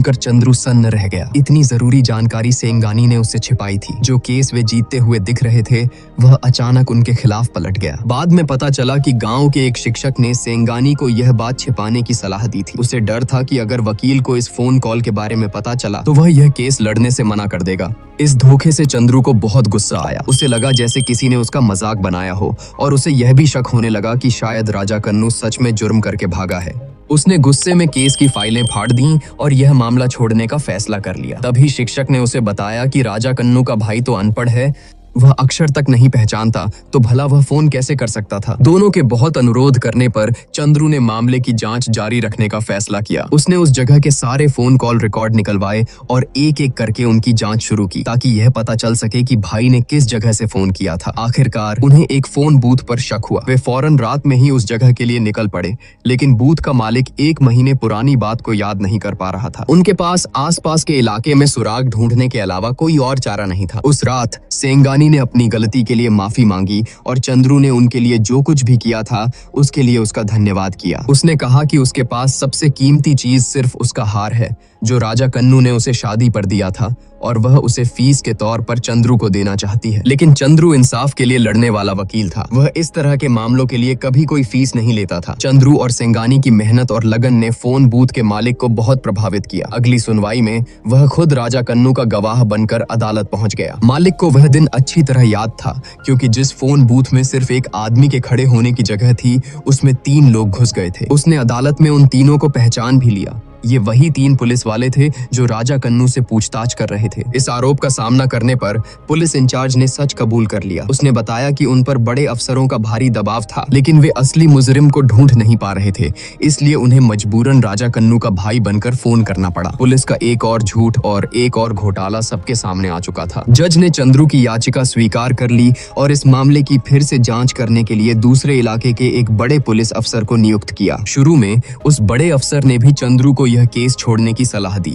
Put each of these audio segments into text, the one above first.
कर चंद्रू सन्न रह गया। इतनी जरूरी जानकारी सेंगानी ने उससे छिपाई थी। जो केस वे जीतते हुए दिख रहे थे वह अचानक उनके खिलाफ पलट गया। बाद में पता चला कि गांव के एक शिक्षक ने सेंगानी को यह बात छिपाने की सलाह दी थी। उसे डर था कि अगर वकील को इस फोन कॉल के बारे में पता चला तो वह यह केस लड़ने से मना कर देगा। इस धोखे से चंद्रू को बहुत गुस्सा आया। उसे लगा जैसे किसी ने उसका मजाक बनाया हो और उसे यह भी शक होने लगा कि शायद राजा कन्नू सच में जुर्म करके भागा है। उसने गुस्से में केस की फाइलें फाड़ दी और यह मामला छोड़ने का फैसला कर लिया। तभी शिक्षक ने उसे बताया कि राजा कन्नू का भाई तो अनपढ़ है, वह अक्षर तक नहीं पहचानता, तो भला वह फोन कैसे कर सकता था। दोनों के बहुत अनुरोध करने पर चंद्रू ने मामले की जांच जारी रखने का फैसला किया। उसने उस जगह के सारे फोन कॉल रिकॉर्ड निकलवाए और एक एक करके उनकी जांच शुरू की ताकि यह पता चल सके कि भाई ने किस जगह से फोन किया था। आखिरकार उन्हें एक फोन बूथ पर शक हुआ। वे फौरन रात में ही उस जगह के लिए निकल पड़े, लेकिन बूथ का मालिक 1 महीने पुरानी बात को याद नहीं कर पा रहा था। उनके पास आसपास के इलाके में सुराग ढूंढने के अलावा कोई और चारा नहीं था। उस रात सेंगानी ने अपनी गलती के लिए माफी मांगी और चंद्रू ने उनके लिए जो कुछ भी किया था उसके लिए उसका धन्यवाद किया। उसने कहा कि उसके पास सबसे कीमती चीज सिर्फ उसका हार है जो राजा कन्नू ने उसे शादी पर दिया था और वह उसे फीस के तौर पर चंद्रू को देना चाहती है। लेकिन चंद्रू इंसाफ के लिए लड़ने वाला वकील था। वह इस तरह के मामलों के लिए कभी कोई फीस नहीं लेता था। चंद्रू और सेंगानी की मेहनत और लगन ने फोन बूथ के मालिक को बहुत प्रभावित किया। अगली सुनवाई में वह खुद राजा कन्नू का गवाह बनकर अदालत पहुंच गया। मालिक को वह दिन अच्छी तरह याद था क्योंकि जिस फोन बूथ में सिर्फ एक आदमी के खड़े होने की जगह थी उसमें 3 लोग घुस गए थे। उसने अदालत में उन तीनों को पहचान भी लिया। ये वही 3 पुलिस वाले थे जो राजा कन्नू से पूछताछ कर रहे थे। इस आरोप का सामना करने पर पुलिस इंचार्ज ने सच कबूल कर लिया। उसने बताया कि उन पर बड़े अफसरों का भारी दबाव था, लेकिन वे असली मुजरिम को ढूंढ नहीं पा रहे थे, इसलिए उन्हें मजबूरन राजा कन्नू का भाई बनकर फोन करना पड़ा। पुलिस का एक और झूठ और एक और घोटाला सबके सामने आ चुका था। जज ने चंद्रू की याचिका स्वीकार कर ली और इस मामले की फिर से जांच करने के लिए दूसरे इलाके के एक बड़े पुलिस अफसर को नियुक्त किया। शुरू में उस बड़े अफसर ने भी चंद्रू को यह केस छोड़ने की सलाह दी,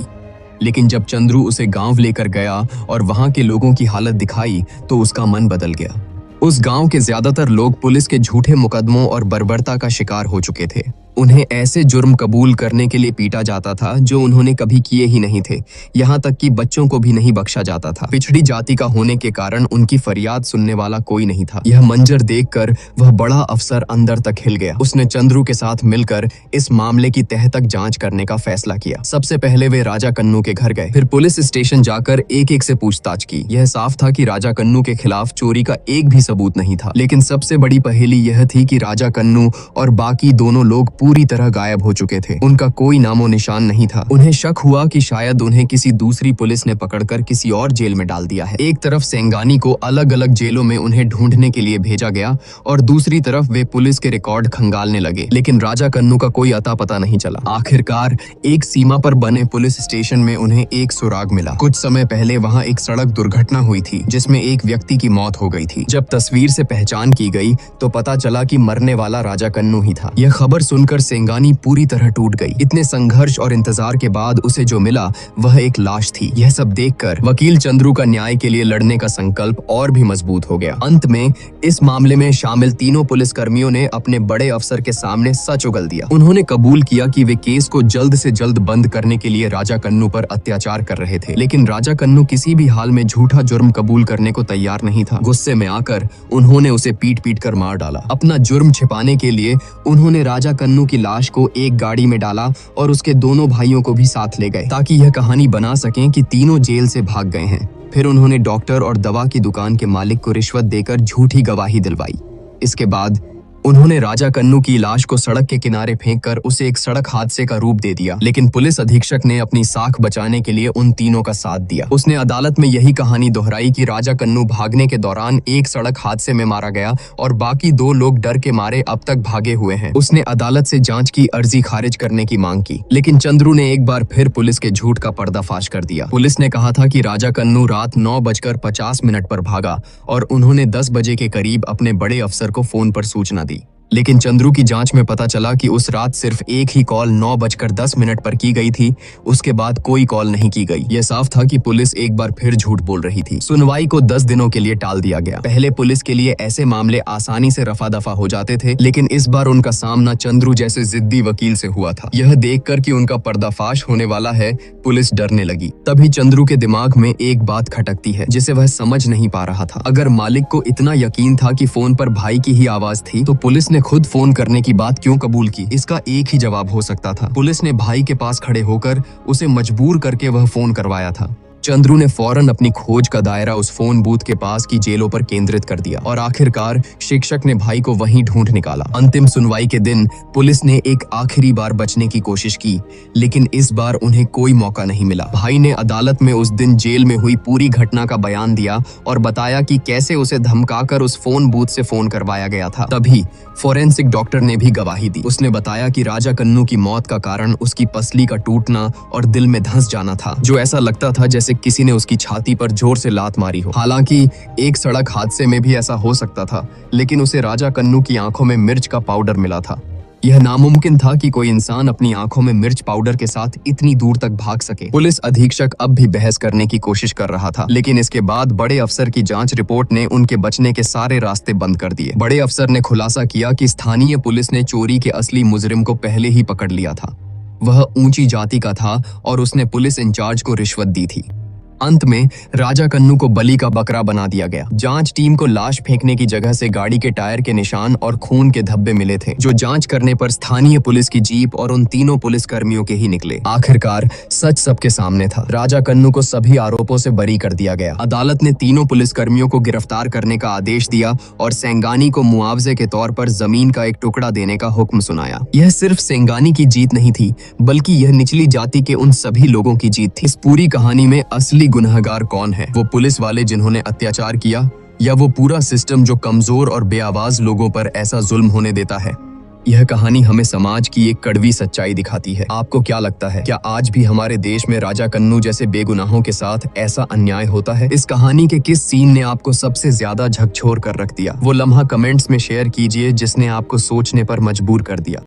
लेकिन जब चंद्रू उसे गांव लेकर गया और वहां के लोगों की हालत दिखाई तो उसका मन बदल गया। उस गांव के ज्यादातर लोग पुलिस के झूठे मुकदमों और बर्बरता का शिकार हो चुके थे। उन्हें ऐसे जुर्म कबूल करने के लिए पीटा जाता था जो उन्होंने कभी किए ही नहीं थे। यहाँ तक कि बच्चों को भी नहीं बख्शा जाता था। पिछड़ी जाति का होने के कारण उनकी फरियाद सुनने वाला कोई नहीं था। यह मंजर देखकर वह बड़ा अफसर अंदर तक हिल गया। उसने चंद्रू के साथ मिलकर इस मामले की तह तक जांच करने का फैसला किया। सबसे पहले वे राजा कन्नू के घर गए, फिर पुलिस स्टेशन जाकर एक एक से पूछताछ की। यह साफ था कि राजा कन्नू के खिलाफ चोरी का एक भी सबूत नहीं था, लेकिन सबसे बड़ी पहेली यह थी कि राजा कन्नू और बाकी दोनों लोग पूरी तरह गायब हो चुके थे। उनका कोई नामो निशान नहीं था। उन्हें शक हुआ कि शायद उन्हें किसी दूसरी पुलिस ने पकड़कर किसी और जेल में डाल दिया है। एक तरफ सेंगानी को अलग अलग जेलों में उन्हें ढूंढने के लिए भेजा गया और दूसरी तरफ वे पुलिस के रिकॉर्ड खंगालने लगे, लेकिन राजा कन्नू का कोई अता पता नहीं चला। आखिरकार एक सीमा पर बने पुलिस स्टेशन में उन्हें एक सुराग मिला। कुछ समय पहले वहाँ एक सड़क दुर्घटना हुई थी जिसमें एक व्यक्ति की मौत हो गई थी। जब तस्वीर से पहचान की गई तो पता चला कि मरने वाला राजा कन्नू ही था। यह खबर सुनकर सेंगानी पूरी तरह टूट गई। इतने संघर्ष और इंतजार के बाद उसे जो मिला वह एक लाश थी। यह सब देखकर वकील चंद्रू का न्याय के लिए लड़ने का संकल्प और भी मजबूत हो गया। अंत में इस मामले में शामिल तीनों पुलिसकर्मियों ने अपने बड़े अफसर के सामने सच उगल दिया। उन्होंने कबूल किया कि वे केस को जल्द से जल्द बंद करने के लिए राजा कन्नू पर अत्याचार कर रहे थे, लेकिन राजा कन्नू किसी भी हाल में झूठा जुर्म कबूल करने को तैयार नहीं था। गुस्से में आकर उन्होंने उसे पीट पीट कर मार डाला। अपना जुर्म छिपाने के लिए उन्होंने राजा कन्नू की लाश को एक गाड़ी में डाला और उसके दोनों भाइयों को भी साथ ले गए ताकि यह कहानी बना सकें कि तीनों जेल से भाग गए हैं। फिर उन्होंने डॉक्टर और दवा की दुकान के मालिक को रिश्वत देकर झूठी गवाही दिलवाई। इसके बाद उन्होंने राजा कन्नू की लाश को सड़क के किनारे फेंककर उसे एक सड़क हादसे का रूप दे दिया, लेकिन पुलिस अधीक्षक ने अपनी साख बचाने के लिए उन तीनों का साथ दिया। उसने अदालत में यही कहानी दोहराई कि राजा कन्नू भागने के दौरान एक सड़क हादसे में मारा गया और बाकी 2 लोग डर के मारे अब तक भागे हुए हैं। उसने अदालत से जांच की अर्जी खारिज करने की मांग की, लेकिन चंद्रू ने एक बार फिर पुलिस के झूठ का पर्दाफाश कर दिया। पुलिस ने कहा था कि राजा कन्नू रात 9:50 पर भागा और उन्होंने 10 बजे के करीब अपने बड़े अफसर को फोन पर सूचना दी, लेकिन चंद्रू की जांच में पता चला कि उस रात सिर्फ एक ही कॉल 9:10 पर की गई थी। उसके बाद कोई कॉल नहीं की गई। यह साफ था कि पुलिस एक बार फिर झूठ बोल रही थी। सुनवाई को 10 दिनों के लिए टाल दिया गया। पहले पुलिस के लिए ऐसे मामले आसानी से रफा दफा हो जाते थे, लेकिन इस बार उनका सामना चंद्रू जैसे जिद्दी वकील से हुआ था। यह देखकर कि उनका पर्दाफाश होने वाला है, पुलिस डरने लगी। तभी चंद्रू के दिमाग में एक बात खटकती है जिसे वह समझ नहीं पा रहा था। अगर मालिक को इतना यकीन था कि फोन पर भाई की ही आवाज थी, तो पुलिस ने खुद फोन करने की बात क्यों कबूल की? इसका एक ही जवाब हो सकता था, पुलिस ने भाई के पास खड़े होकर उसे मजबूर करके वह फोन करवाया था। चंद्रू ने फौरन अपनी खोज का दायरा उस फोन बूथ के पास की जेलों पर केंद्रित कर दिया और आखिरकार शिक्षक ने भाई को वहीं ढूंढ निकाला। अंतिम सुनवाई के दिन पुलिस ने एक आखिरी बार बचने की कोशिश की, लेकिन इस बार उन्हें कोई मौका नहीं मिला। भाई ने अदालत में उस दिन जेल में हुई पूरी घटना का बयान दिया और बताया कि कैसे उसे धमकाकर उस फोन बूथ से फोन करवाया गया था। तभी फोरेंसिक डॉक्टर ने भी गवाही दी। उसने बताया कि राजा कन्नू की मौत का कारण उसकी पसली का टूटना और दिल में धंस जाना था, जो ऐसा लगता था जैसे किसी ने उसकी छाती पर जोर से लात मारी हो। हालांकि एक सड़क हादसे में भी ऐसा हो सकता था, लेकिन उसे राजा कन्नू की आंखों में मिर्च का पाउडर मिला था। यह नामुमकिन था कि कोई इंसान अपनी आंखों में मिर्च पाउडर के साथ इतनी दूर तक भाग सके। पुलिस अधीक्षक अब भी बहस करने की कोशिश कर रहा था, लेकिन इसके बाद बड़े अफसर की जांच रिपोर्ट ने उनके बचने के सारे रास्ते बंद कर दिए। बड़े अफसर ने खुलासा किया कि स्थानीय पुलिस ने चोरी के असली मुजरिम को पहले ही पकड़ लिया था। वह ऊंची जाति का था और उसने पुलिस इंचार्ज को रिश्वत दी थी। अंत में राजा कन्नू को बलि का बकरा बना दिया गया। जांच टीम को लाश फेंकने की जगह से गाड़ी के टायर के निशान और खून के धब्बे मिले थे, जो जांच करने पर स्थानीय पुलिस की जीप और उन तीनों पुलिस कर्मियों के ही निकले। आखिरकार सच सबके सामने था। राजा कन्नू को सभी आरोपों से बरी कर दिया गया। अदालत ने तीनों पुलिस कर्मियों को गिरफ्तार करने का आदेश दिया और सेंगानी को मुआवजे के तौर पर जमीन का एक टुकड़ा देने का हुक्म सुनाया। यह सिर्फ सेंगानी की जीत नहीं थी, बल्कि यह निचली जाति के उन सभी लोगों की जीत थी। इस पूरी कहानी में असली गुनहगार कौन है? वो पुलिस वाले जिन्होंने अत्याचार किया, या वो पूरा सिस्टम जो कमजोर और बेआवाज लोगों पर ऐसा जुल्म होने देता है? यह कहानी हमें समाज की एक कड़वी सच्चाई दिखाती है। आपको क्या लगता है, क्या आज भी हमारे देश में राजा कन्नू जैसे बेगुनाहों के साथ ऐसा अन्याय होता है? इस कहानी के किस सीन ने आपको सबसे ज्यादा झकझोर कर रख दिया? वो लम्हा कमेंट्स में शेयर कीजिए जिसने आपको सोचने पर मजबूर कर दिया।